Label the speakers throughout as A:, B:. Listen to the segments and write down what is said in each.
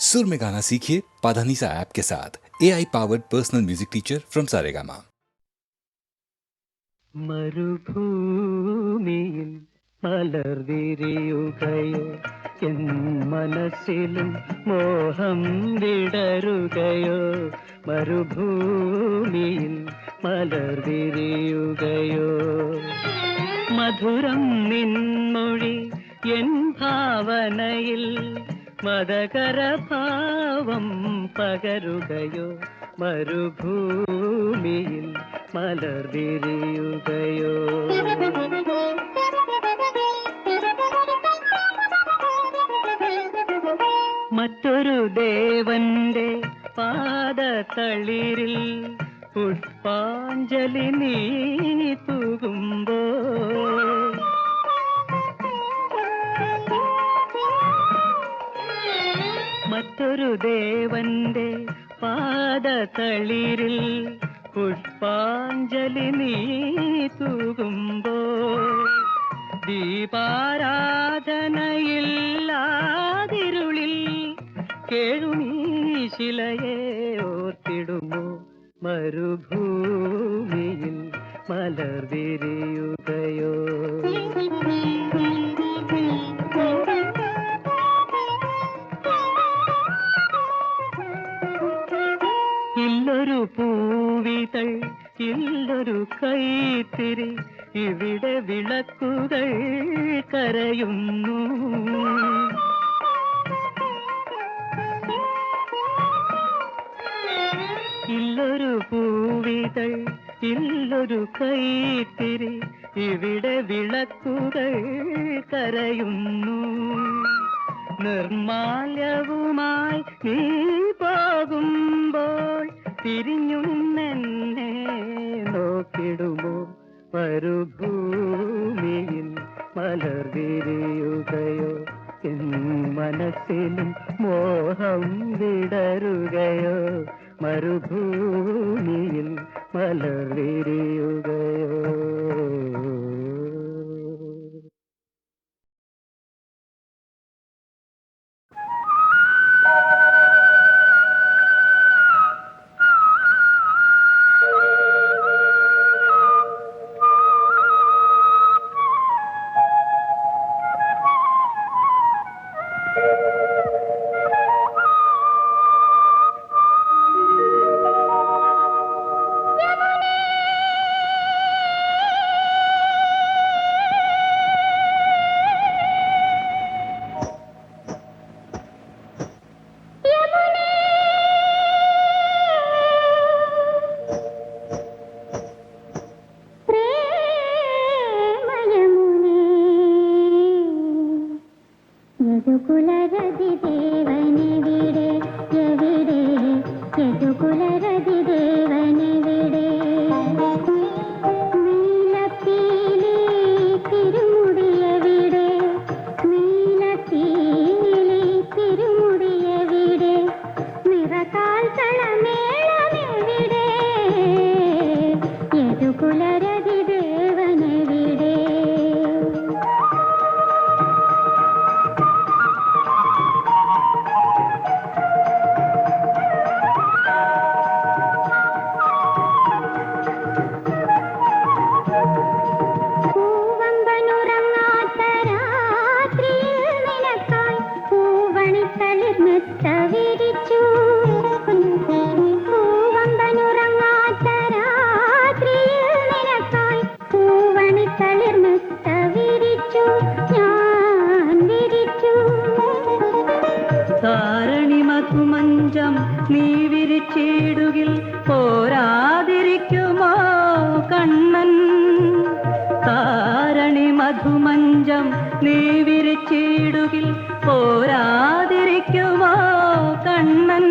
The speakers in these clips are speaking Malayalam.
A: सुर में गाना सीखिए पाधानीसा ऐप के साथ। AI powered personal music teacher from Saregama.
B: മരുഭൂമിയിൽ മലർ വിരിയുകയോ എൻ മനസ്സിലും മോഹം വിടരുകയോ മരുഭൂമിയിൽ മലർ വിരിയുകയോ മധുരം നിൻമൊഴി എൻ ഭാവനയിൽ മദകരഭാവം പകരുകയോ മരുഭൂമിയിൽ മലർ വിരിയുകയോ മറ്റൊരു ദേവന്റെ പാദതളിരിൽ പുഷ്പാഞ്ജലി നീ തൂകുമ്പോ മറ്റൊരു ദേവന്റെ പാദതളിരിൽ പുഷ്പാഞ്ജലി നീ തൂകുമ്പോ ദീപാരാധനയില്ലാതിരുളിൽ കേഴുമീ ശിലയെ ഓർത്തിടുമോ മരുഭൂമിയിൽ മലർ വിരിയുകയോ ഇല്ലൊരു പൂവിതൾ ഇല്ലൊരു കൈത്തിരി ഇവിടെ വിളക്കുകൾ കരയുന്നു ഇല്ലൊരു പൂവിതൾ ഇല്ലൊരു കൈത്തിരി ഇവിടെ വിളക്കുകൾ കരയുന്നു നിർമാല്യവുമായി നീ പോകുമ്പോൾ തിരിഞ്ഞു നിന്നെ നോക്കിടുമോ മരുഭൂമിയിൽ മലർ വിരിയുകയോ എൻ മനസ്സിലും മോഹം വിടരുകയോ മരുഭൂമിയിൽ മലർ വിരിയുകയോ
C: യദുകുലരതി ദേവനെവിടെ എവിടെ യദുകുലരതി ദേവനെവിടെ നീലപ്പീലി തിരുമുടിയെവിടെ നീലപ്പീലി തിരുമുടിയെവിടെ നിറകാൽ തളമേളമെവിടെ യദുകുലരതി ദേവനെവിടെ
B: മധുമഞ്ചം നീ വിരിച്ചിടുകിൽ പോരാതിരിക്കുമോ കണ്ണൻ താരണി മധുമഞ്ചം നീ വിരിച്ചിടുകിൽ പോരാതിരിക്കുമോ കണ്ണൻ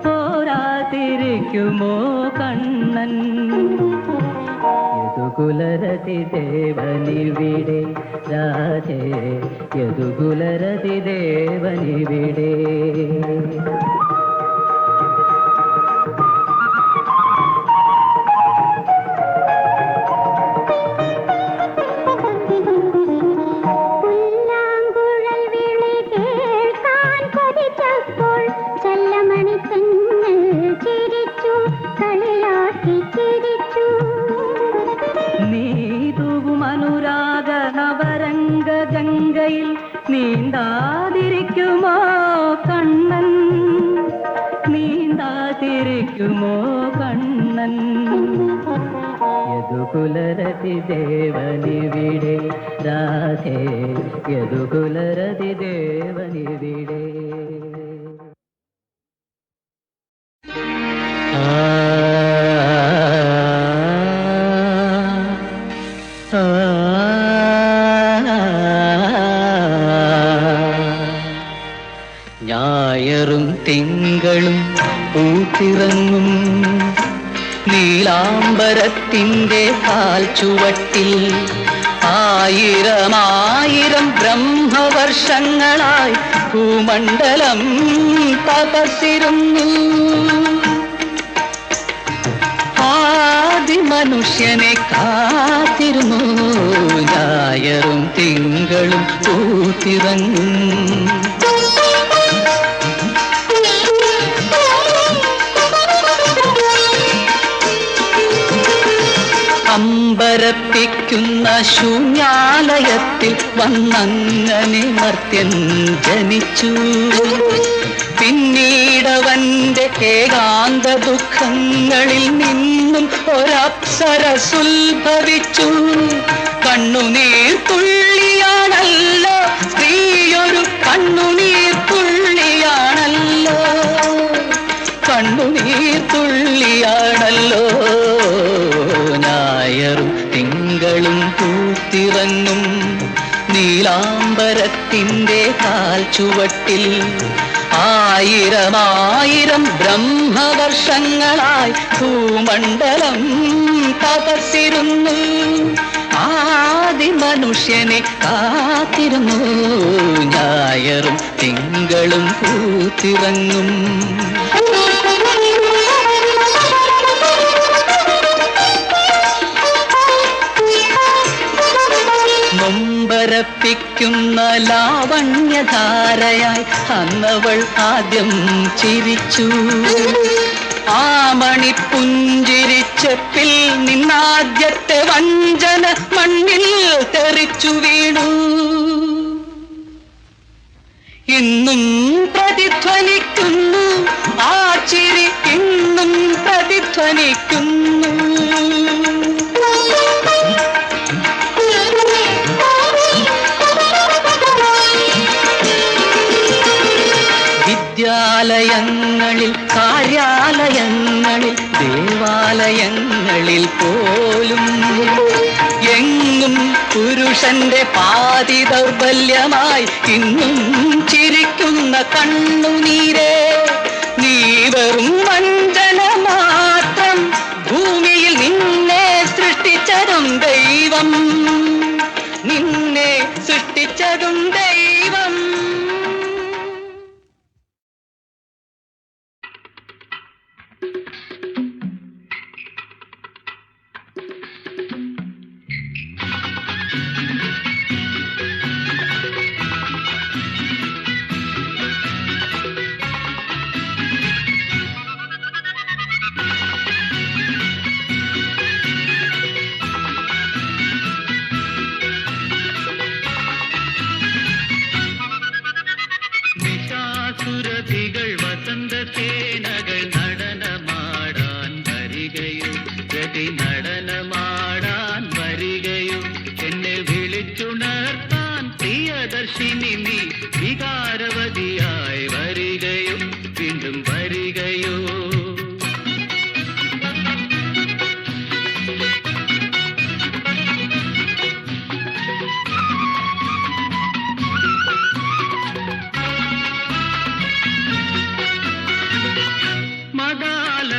B: പോരാതിരിക്കുമോ കണ്ണൻ യദുകുലരതി ദേവനിവിടെ രാധേ യദുകുലരതി ദേവനിവിടെ
C: പുല്ലാങ്കുഴൽ വിളി കേൾക്കാൻ കൊതിച്ച
B: കണ്ണൻ നീന്താതിരിക്കുമോ കണ്ണൻ യദുകുലരതി ദേവനിവിടെ രാധേ യദുകുലരതി ദേവനിവിടെ
D: ഞായറും തിങ്കളും പൂത്തിറങ്ങും നീലാംബരത്തിൻ്റെ കാൽച്ചുവട്ടിൽ ആയിരമായിരം ബ്രഹ്മവർഷങ്ങളായി ഭൂമണ്ഡലം തപസ്സിരുന്നു. ആദിമനുഷ്യനെ കാത്തിരുന്നു ഞായറും തിങ്കളും പൂത്തിറങ്ങും. അമ്പരപ്പിക്കുന്ന ശൂന്യാലയത്തിൽ വന്നങ്ങനെ മർത്യൻ ജനിച്ചു. പിന്നീടവന്റെ ഏകാന്ത ദുഃഖങ്ങളിൽ നിന്നും ഒരപ്സരസുൽഭവിച്ചു. കണ്ണുനീർ തുള്ളിയാണല്ലോ സ്ത്രീയൊരു കണ്ണുനീർ തുള്ളിയാണല്ലോ, കണ്ണുനീർ തുള്ളിയാണല്ലോ. ഞായറും തിങ്കളും പൂത്തിറങ്ങും നീലാംബരത്തിൻ്റെ കാൽച്ചുവട്ടിൽ ആയിരമായിരം ബ്രഹ്മവർഷങ്ങളായി ഭൂമണ്ഡലം തപസ്സിരുന്നു. ആദിമനുഷ്യനെ കാത്തിരുന്നു ഞായറും തിങ്കളും പൂത്തിറങ്ങും. നൊമ്പരപ്പിക്കുന്ന ലാവണ്യധാരയായി അന്നവൾ ആദ്യം ചിരിച്ചു. ആ മണിപ്പുഞ്ചിരിച്ചപ്പിൽ നിന്നാദ്യത്തെ വഞ്ചന മണ്ണിൽ തെറിച്ചു വീണു. ഇന്നും പ്രതിധ്വനിക്കുന്നു ആ ചിരി, ഇന്നും പ്രതിധ്വനിക്കുന്നു. വിദ്യാലയങ്ങളിൽ കാര്യാലയങ്ങളിൽ ദേവാലയങ്ങളിൽ പോലും എങ്ങും പുരുഷന്റെ പാതി ദൗർബല്യമായി ഇന്നും ചിരിക്കുന്ന കണ്ണുനീരേ. നീ വെറും വഞ്ചന മാത്രം, ഭൂമിയിൽ നിന്നെ സൃഷ്ടിച്ചതും ദൈവം, നിന്നെ സൃഷ്ടിച്ചതും ദൈവം. സുരഭികൾ വസന്തസേനകൾ നടനമാടാൻ വരികയോ, ഗതി നടനമാടാൻ വരികയോ, എന്നെ വിളിച്ചുണർത്താൻ പ്രിയദർശിനി നീ വികാരവതിയായി വരികയോ, വീണ്ടും വരികയോ.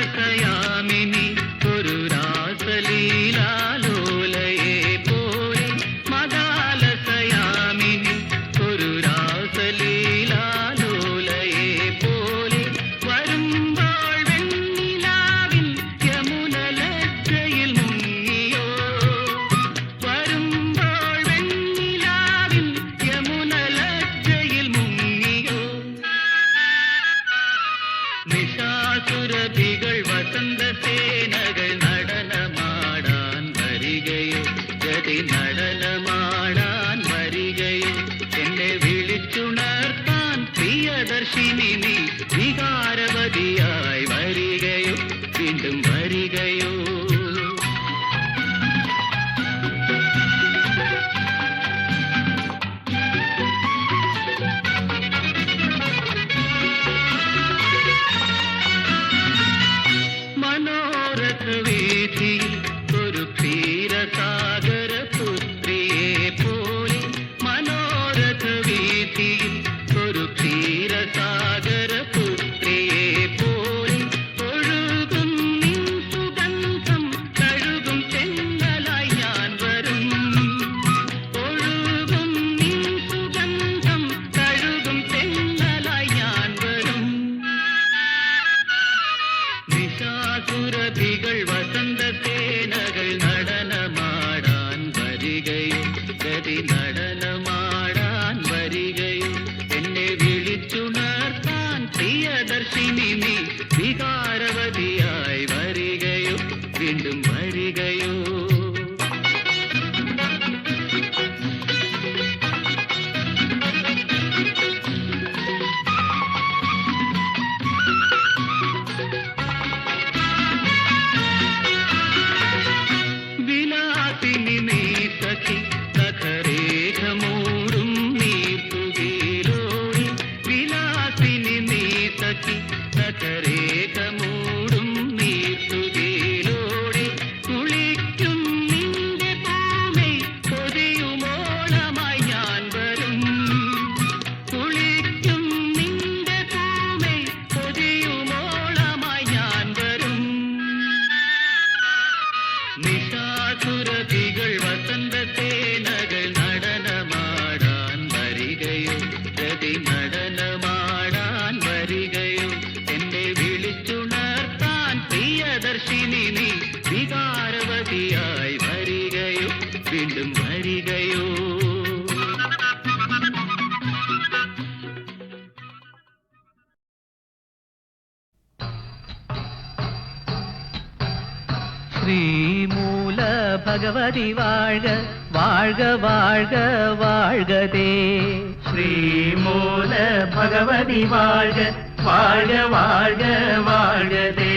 D: മദാലസയാമിനി ഒരു രാസലീലാലോലയെ പോലെ, മദാലസയാമിനി ഒരു രാസലീലാലോലയെ പോലെ വരുമ്പോൾ വെണ്ണിലാവിൻ യമുന ലജ്ജയിൽ മുങ്ങിയോ, വരുമ്പോൾ വെണ്ണിലാവിൻ യമുന ലജ്ജയിൽ മുങ്ങിയോ. നിശാസുരഭികൾ വസന്തസേനകൾ നടനമാടാൻ വരികയോ, ഗതി നടനമാടാൻ വരികയോ, എന്നെ വിളിച്ചുണർത്താൻ പ്രിയ പ്രിയദർശിനി നീ വികാരവതിയായി വരികയോ വീണ്ടും വരികയോ മനോരഥ വീഥിയിൽ ഒരു ക്ഷീരസാഗര പുത്രിയെ പോലെ മനോരഥ വീഥിയിൽ ഒരു ക്ഷീരസാഗര പുത്രിയെ പോലെ ഒഴുകും നിൻ സുഗന്ധം കഴുകും ചെന്നലായി ഞാൻ വരും ഒഴുകും നിൻ സുഗന്ധം കഴുകും ചെന്നലായി ഞാൻ വരും നിശാസുരഭികൾ വസന്തസേനകൾ നടനമാടാൻ വരികയോ ഗതി നടനമാടാൻ വരികയോ എന്നെ വിളിച്ചുണർത്താൻ പ്രിയദർശിനി നീ വികാരവതിയായി വരികയോ വീണ്ടും വരികയോ വിലാസിനി നീ സഖി സഖരേഖമൂടും നീർത്തുകയിലോടി വിലാസിനി നീ സഖി സഖരേഖമൂടും നീർത്തുകയിലോടി കുളിക്കും നിന്റെ പൂമൈ കൊതിയുമോളമായി ഞാൻ വരും കുളിക്കും നിന്റെ പൂമൈ കൊതിയുമോളമായി ഞാൻ വരും നിശാസുരഭികൾ വസന്തസേനകൾ നടനമാടാൻ വരികയോ ഗതി നടനമാടാൻ വരികയോ എന്നെ വിളിച്ചുണർത്താൻ പ്രിയദർശിനി നീ വികാരവതിയായി വരികയോ വീണ്ടും വരികയോ
B: ശ്രീമൂല ഭഗവതി വാഴ്ക വാഴ്ക വാഴ്ക വാഴ്കതേ ശ്രീമൂല ഭഗവതി വാഴ്ക വാഴ്ക വാഴ്ക വാഴ്കതേ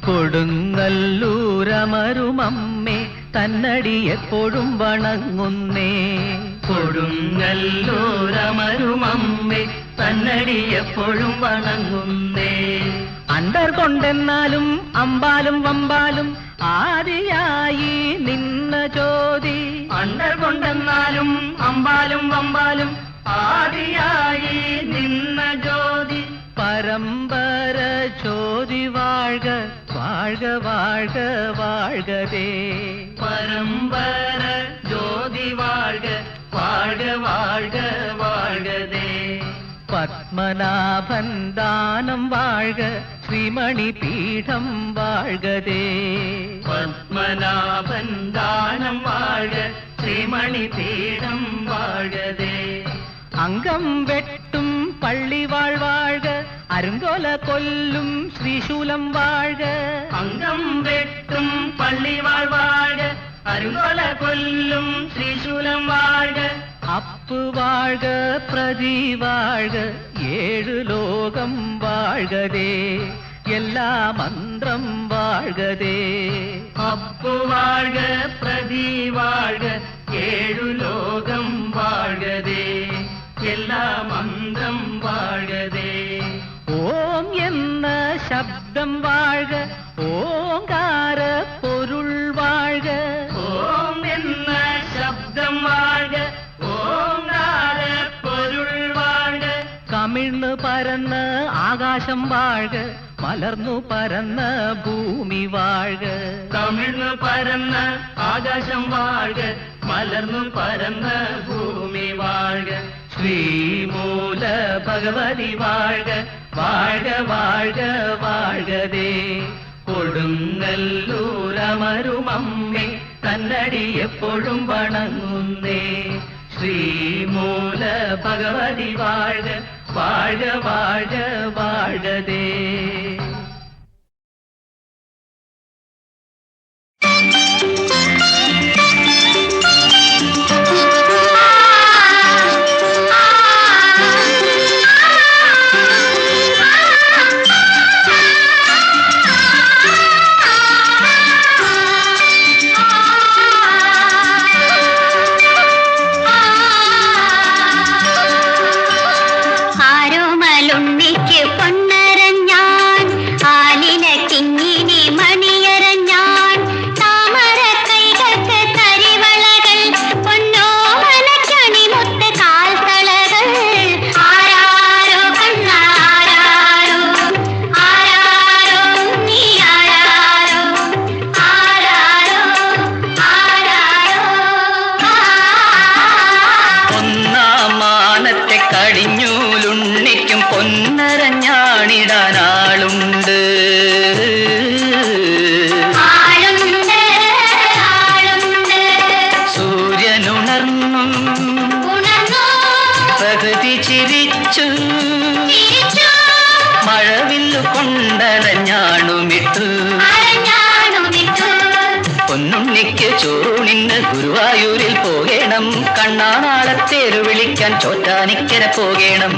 B: കൊടുങ്ങല്ലൂരമരുമമ്മേ തന്നടി എപ്പോഴും വണങ്ങുന്നേ കൊടുങ്ങല്ലൂരമരുമമ്മേ തന്നടി എപ്പോഴും വണങ്ങുന്നേ അണ്ടർ കൊണ്ടെന്നാലും അമ്പാലും വമ്പാലും ആദിയായി നിന്ന ജ്യോതി അണ്ടർ കൊണ്ടെന്നാലും അമ്പാലും വമ്പാലും ആദിയായി നിന്ന ജ്യോതി പരമ്പര ജ്യോതി വാഴ്ക വാഴ്ക വാഴ്ക വാഴ്കതേ പരമ്പര ജ്യോതി വാഴ്ക വാഴ്ക വാഴ്ക വാഴ്കതേ പത്മനാഭൻ ദാനം വാഴ്ക ശ്രീമണി പീഠം വാഴ്കതേ പത്മനാഭൻ ദാനം വാഴ്ക ശ്രീമണി പീഠം വാഴ്കതേ അംഗം വെട്ടും പള്ളി വാഴ്ക അരുങ്കോല കൊല്ലും ശ്രീശൂലം വാഴ്ക അംഗം വെട്ടും പള്ളി വാഴ്ക അരുങ്കോല കൊല്ലും ശ്രീശൂലം വാഴ്ക അപ്പ് വാഴ്ക പ്രതി വാഴ്ക ഏഴു ലോകം വാഴ്കതേ എല്ലാ മന്ത്രം വാഴ്കതേ അപ്പ് വാഴ്ക പ്രതി വാഴ്ക ഏഴു ലോകം വാഴ്കതേ എല്ലാ മന്ത്രം വാഴ്കതേ ഓം എന്ന ശബ്ദം വാഴ്ക ഓങ്കാര പൊരുൾ വാഴ്ക ഓം എന്ന ശബ്ദം വാഴ്ക ഓങ്കാര പൊരുൾ വാഴ്ക കമിഴ്ന്നു പരന്ന് ആകാശം വാഴ്ക മലർന്നു പരന്ന ഭൂമി വാഴ്ക കമിഴ്ന്നു പരന്ന ആകാശം വാഴ്ക മലർന്നു പരന്ന ഭൂമി വാഴ്ക ശ്രീമൂല ഭഗവതി വാഴ്ക വാഴ്ക വാഴ്ക വാഴ്കതേ കൊടുങ്ങല്ലൂരമരുമമ്മേ തന്നടി എപ്പോഴും വണങ്ങുന്നേ ശ്രീമൂല ഭഗവതി വാഴ്ക വാഴ്ക വാഴ്ക വാഴ്കതേ അരഞ്ഞാണിടാൻ ആളുണ്ട്. സൂര്യനുണർന്നു പ്രകൃതി ചിരിച്ചു മഴവില്ലു കൊണ്ടരഞ്ഞാണുമിട്ടു. പൊന്നുണ്ണിക്ക് ചോറൂണിന് ഗുരുവായൂരിൽ പോകണം. കണ്ണാനാളത്തേരു വിളിക്കാൻ ചോറ്റാനിക്കര പോകണം.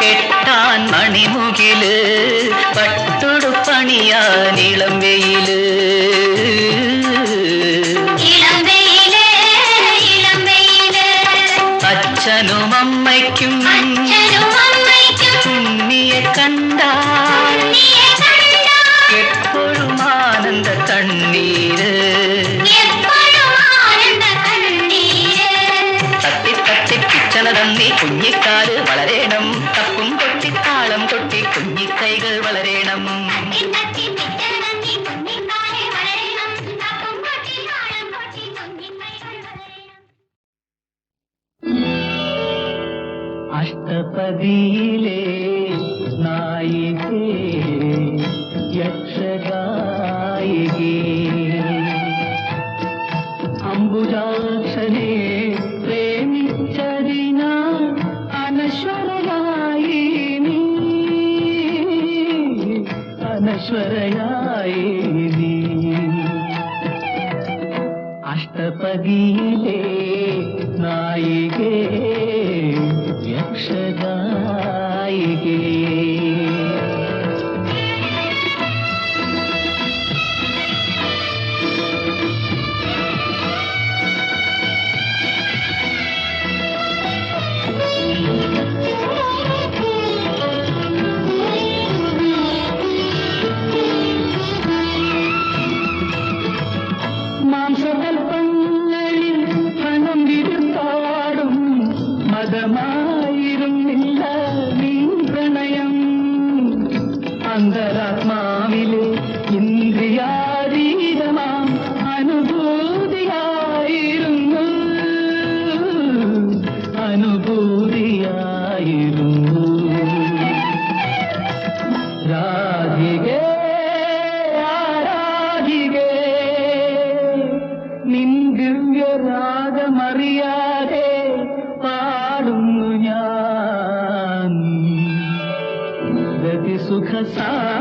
B: കെട്ടാൻ മണിമുകില് പട്ടുടുപ്പണിയാൻ ഇളം വെയില്. അച്ഛനും അമ്മയ്ക്കും ഉണ്ണിയെ കണ്ടാൽ എപ്പോഴും ആനന്ദ കണ്ണീര്. തട്ടി തട്ടി പിച്ചണ തന്നി കുഞ്ഞിക്കാല് വളരണം. തപ്പും കൊട്ടി താളം കൊട്ടി കുഞ്ഞിക്കൈകൾ വളരണം. അഷ്ടപതിയിലെ നായികേ യക്ഷഗായികേ അംബുജാക്ഷനെ പ്രേമിച്ചതിനാൽ അനശ്വരയായി നീ, അനശ്വരയായി നീ. അഷ്ടപതിയിലെ നായികേ യക്ഷഗായികേ. മാംസകൽപ്പങ്ങളിൽ ധനം വിരുത്താടും മതമായിരുന്നില്ല നീ പ്രണയം. അന്തരാത്മാവിലെ ഇന്ദ്രിയാതീതമാം അനുഭൂതിയായിരുന്നു, അനുഭൂതിയായിരുന്നു. രാധികേ ആരാധികേ നിൻ ദിവ്യരാഗമറിയാതെ പാടുന്നു ഞാൻ. ഗതിസുഖസാരേ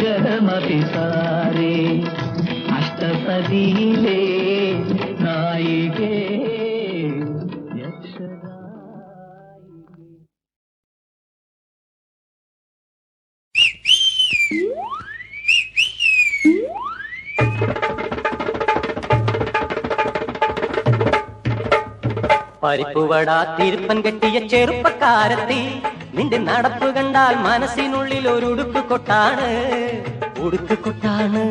B: ഗതമപി സാരേ അഷ്ടപതിയിലെ നായികേ യക്ഷഗായികേ.
E: പരിപ്പുവട തിരുപ്പൻ കെട്ടിയ ചെറുപ്പക്കാരത്തി, നിന്റെ നടപ്പ് കണ്ടാൽ മനസ്സിനുള്ളിൽ ഒരു ഉടുക്ക് കൊട്ടാണ്, ഉടുക്ക് കൊട്ടാണ്.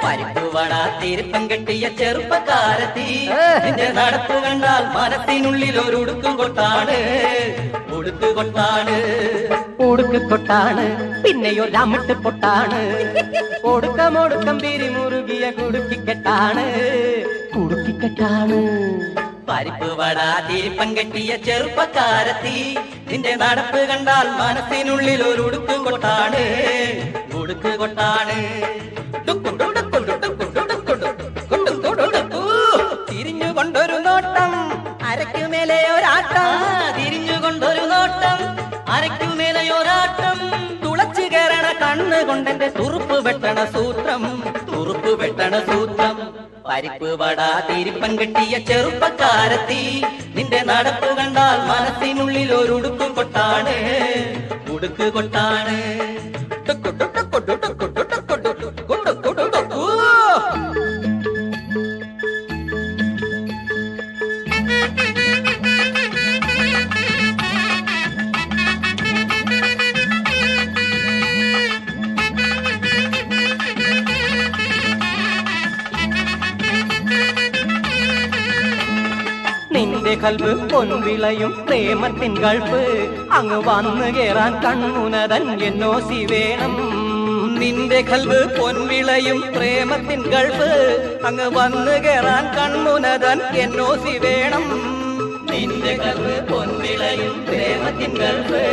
E: പരിപ്പുവട തിരുപ്പൻ കെട്ടിയ ചെറുപ്പക്കാരത്തി, നിന്റെ നടപ്പ് കണ്ടാൽ മനസ്സിനുള്ളിൽ ഒരു ഉടുക്കും കൊട്ടാണ്, ഉടുക്ക് കൊട്ടാണ്, ഉടുക്ക് കൊട്ടാണ്. പിന്നെയോ രാമിട്ട് പൊട്ടാണ്, ഒടുക്കം പിരിമുറുകിയ കുടുക്കിക്കെട്ടാണ്, കുടുക്കിക്കെട്ടാണ്. പരിപ്പുവട തിരുപ്പൻ കെട്ടിയ ചെറുപ്പക്കാരത്തി, നിന്റെ നടപ്പ് കണ്ടാൽ മനസ്സിനുള്ളിൽ ഒരു ഉടുക്ക് കൊട്ടാണ്, ഉടുക്ക് കൊട്ടാണ്. തിരിഞ്ഞുകൊണ്ടൊരു നോട്ടം അരയ്ക്കുമേലെ ഒരാട്ടം, തിരിഞ്ഞുകൊണ്ടൊരു നോട്ടം അരയ്ക്കുമേലെ ഒരാട്ടം. തുളച്ചു കയറണ കണ്ണുകൊണ്ടെന്റെ തുറുപ്പ് വെട്ടണ സൂത്രം, തുറുപ്പ് ഉടുക്കു വെട്ടണ സൂത്രം പരിപ്പ് വട തിരിപ്പൻ കെട്ടിയ ചെറുപ്പക്കാരത്തി നിന്റെ നടപ്പ് കണ്ടാൽ മനസ്സിനുള്ളിൽ ഒരു ഉടുക്കു കൊട്ടാണ് ഉടുക്ക് കൊട്ടാണ് നിന്റെ കൽബ് പൊൻവിളയും പ്രേമത്തിൻ കൾപ്പ് അങ്ങ് വന്നു കേറാൻ കൺമുനതൻ എന്നോസി വേണം നിന്റെ കൽബ് പൊൻവിളയും പ്രേമത്തിൻ കൾപ്പ് അങ്ങ് വന്നു കേറാൻ കൺമുനതൻ എന്നോസി വേണം നിന്റെ കൽബ് പൊൻവിളയും പ്രേമത്തിൻ കൾപ്പ്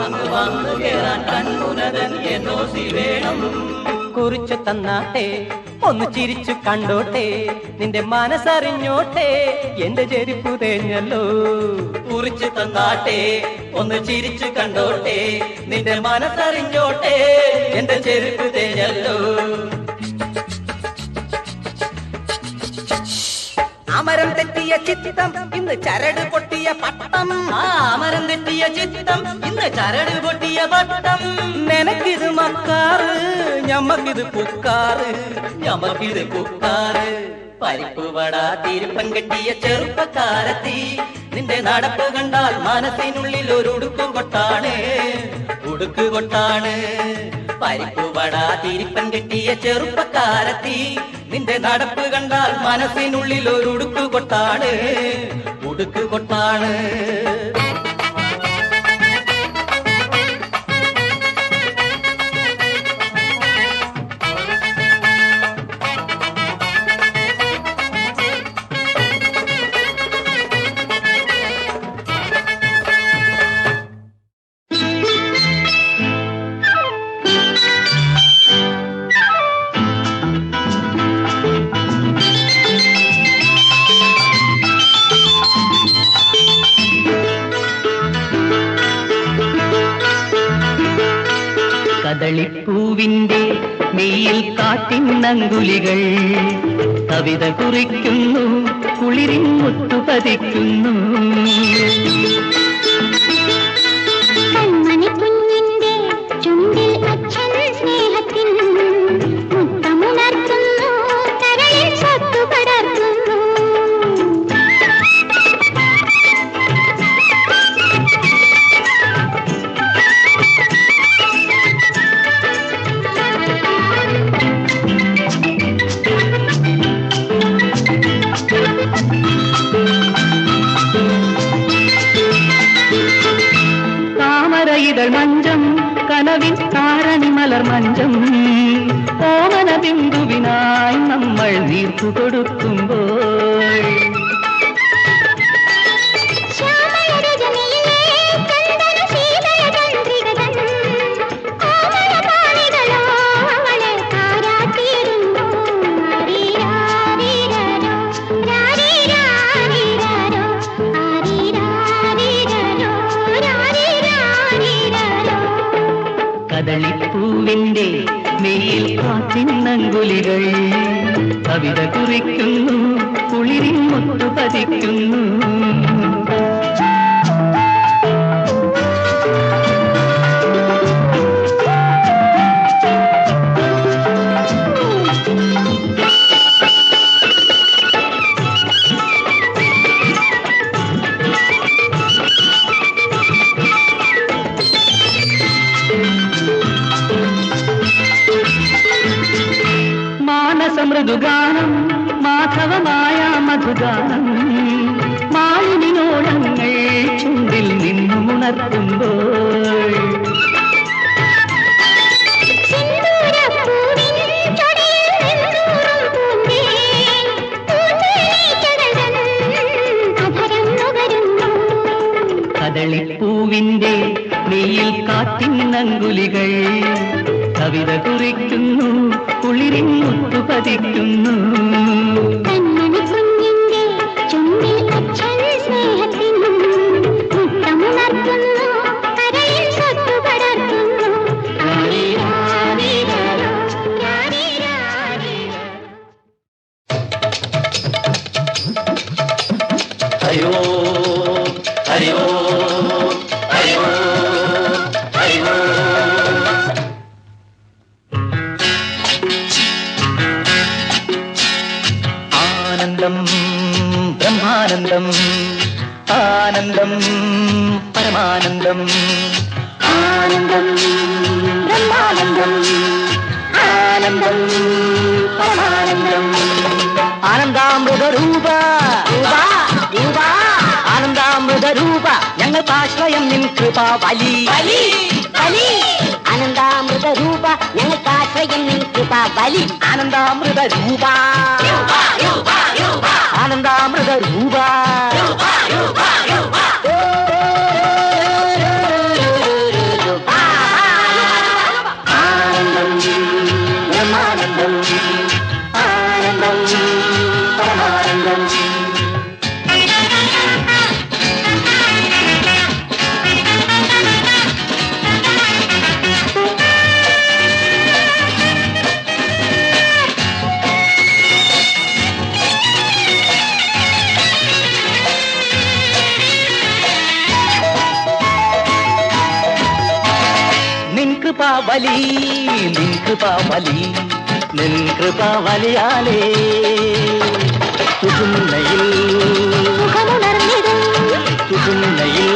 E: അങ്ങ് വന്നു കേറാൻ കൺമുനതൻ എന്നോസി വേണം കുറിച്ചു തന്നാട്ടെ ഒന്ന് ചിരിച്ചു കണ്ടോട്ടെ നിന്റെ മനസ്സറിഞ്ഞോട്ടെ എന്റെ ചെരുപ്പു തേഞ്ഞല്ലോ കുറിച്ചു തന്നാട്ടെ ഒന്ന് ചിരിച്ചു കണ്ടോട്ടെ നിന്റെ മനസ്സറിഞ്ഞോട്ടെ എന്റെ ചെരുപ്പു തേഞ്ഞല്ലോ അമരം തെറ്റിയ ചിത്തം ഇന്ന് ചരട് പൊട്ടിയ പട്ടം അമരം തെറ്റിയ ചിത്തം ഇന്ന് ചരട് പൊട്ടിയ പട്ടം നിനക്കിത് മക്കാറ് ഞമ്മക്കിത് പുക്കാറ് ഞമ്മക്കിത് പുക്കാറ് പരിപ്പ് വട തിരുപ്പൻ കെട്ടിയ ചെറുപ്പക്കാരത്തി നിന്റെ നടപ്പ് കണ്ടാൽ മനസ്സിനുള്ളിൽ ഒരു ഉടുക്കു കൊട്ടാണ് ഉടുക്ക് കൊട്ടാണ് പരിപ്പ് വട തിരുപ്പൻ കെട്ടിയ ചെറുപ്പക്കാരത്തി നിന്റെ നടപ്പ് കണ്ടാൽ മനസ്സിനുള്ളിൽ ഒരു ഉടുക്ക് കൊട്ടാണ് ഉടുക്ക് കൊട്ടാണ് കദളിപ്പൂവിന്റെ മെയ്യിൽ കാട്ടിന്നങ്കുലികൾ കവിത കുറിക്കുന്നു കുളിരിൻ മുത്തു പതിക്കുന്നു
C: കൺമണിക്കുഞ്ഞിന്റെ ചുണ്ടിൽ അച്ഛൻ സ്നേഹത്തിൻ മുത്തമുണർത്തുന്നു കരളിൽ സ്വത്തു പടർത്തുന്നു
E: താമരയിതൾ മഞ്ചം കനവിൻ താരണി മലർ മഞ്ചം ഓമന ബിന്ദുവിനായി നമ്മൾ നീർത്തു കൊടുക്കുമ്പോൾ കദളിപ്പൂവിന്റെ മെയ്യിൽ കാറ്റിന്നങ്കുലികൾ കവിത കുറിക്കുന്നു കുളിരിൻ മുത്തു പതിക്കുന്നു മൃദുഗാനം മാധവമായ മധുഗാനം മാലിനോളങ്ങൾ ചുണ്ടിൽ നിന്നുമുണർത്തുമ്പോൾ കദളിപ്പൂവിന്റെ നെയ്യിൽ കാറ്റിന്നങ്കുലികൾ കവിത കുറിക്കുന്നു കുളിരിൻ മുത്തു പതിക്കുന്നു
C: കൺമണിക്കുഞ്ഞിന്റെ ചുണ്ടിൽ അച്ഛൻ സ്നേഹത്തിൻ മുത്തമുണർത്തുന്നു കരളിൽ സ്വത്തു പടർത്തുന്നു
E: ഹരിയോ ഹരിയോ ഹരിയോ ഹരിയോ. ആനന്ദം ബ്രഹ്മാനന്ദം ആനന്ദം പരമാനന്ദം
C: ആനന്ദം ബ്രഹ്മാനന്ദം ആനന്ദം പരമാനന്ദം.
E: ആനന്ദാമൃത രൂപ ആനന്ദാമൃത രൂപ ഞങ്ങൾക്ക് ആശ്രയം നിൻ കൃപാ വലി
C: ആനന്ദാമൃത രൂപ ഞങ്ങൾക്ക് ആശ്രയം നിൻ കൃപ ബലി.
E: ആനന്ദാമൃത രൂപ ആനന്ദാമൃത രൂപ
C: ആനന്ദം ബ്രഹ്മാനന്ദം ആനന്ദം പരമാനന്ദം.
E: കൃപാവലി നിൻ കൃപാവലി നിൻ കൃപാവലിയാലേ സുഷുമ്നയിൽ സുഷുമ്നയിൽ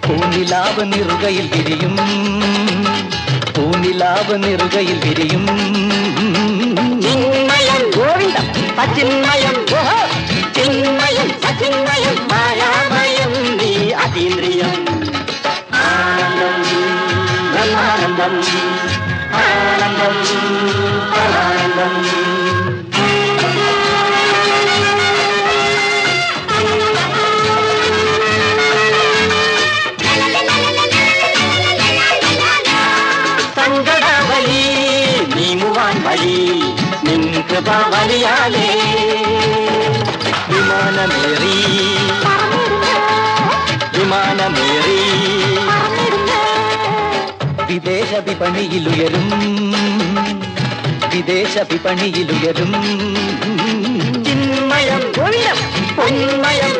E: പൂനിലാവ് നിറുകയിൽ വിരിയും പൂനിലാവ് നിറുകയിൽ വിരിയും ഗോവിന്ദം സച്ചിന്മയം ചിന്മയം സച്ചിന്മയം മായാമയം നീ അതീന്ദ്രിയം. ആനന്ദം ആനന്ദം ആനന്ദം. സങ്കടവലി നീങ്ങുവാൻ വഴി നിൻ കൃപാവലിയാലേ വിമാനമേറി വിമാനമേറി വിദേശ വിപണിയിലുയരും വിദേശ വിപണിയിലുയരും ചിന്മയം പൊന്മയം